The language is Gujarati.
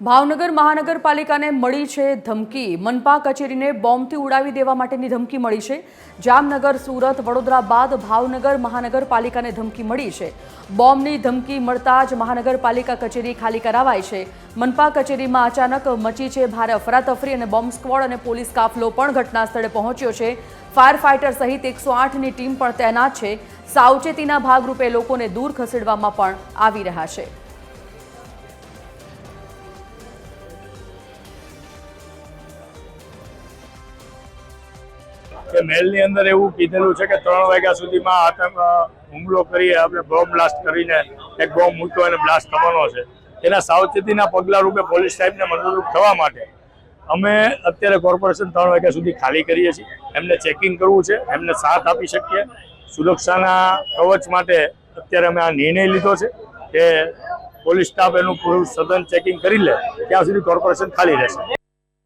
ભાવનગર મહાનગરપાલિકાને મળી છે ધમકી। મનપા કચેરીને બોમ્બથી ઉડાવી દેવા માટેની ધમકી મળી છે। જામનગર, સુરત, વડોદરા બાદ ભાવનગર મહાનગરપાલિકાને ધમકી મળી છે। બોમ્બની ધમકી મળતા જ મહાનગરપાલિકા કચેરી ખાલી કરાવાઈ છે। મનપા કચેરીમાં અચાનક મચી છે ભારે અફરાતફરી અને બોમ્બ સ્ક્વોડ અને પોલીસ કાફલો પણ ઘટના સ્થળે પહોંચ્યો છે। ફાયર ફાઇટર સહિત 108ની ટીમ પણ તૈનાત છે। સાવચેતીના ભાગરૂપે લોકોને દૂર ખસેડવામાં પણ આવી રહ્યા છે। કે મેલની અંદર એવું કીધેલું છે કે 3 વાગ્યા સુધીમાં આતંક હુમલો કરી આપણે બોમ્બ બ્લાસ્ટ કરીને એક બોમ્બ મૂક્યો અને બ્લાસ્ટ થવાનો છે। તેના સાવચેતીના પગલા રૂપે પોલીસ સાહેબને મદદરૂપ થવા માટે અમે અત્યારે કોર્પોરેશન 3 વાગ્યા સુધી ખાલી કરીએ છીએ। એમને ચેકિંગ કરવું છે, એમને સાથ આપી શકીએ। સુરક્ષાના કવચ માટે અત્યારે અમે આ નિર્ણય લીધો છે કે પોલીસ સ્ટાફ એનું પૂરું સઘન ચેકિંગ કરી લે ત્યાં સુધી કોર્પોરેશન ખાલી રહેશે।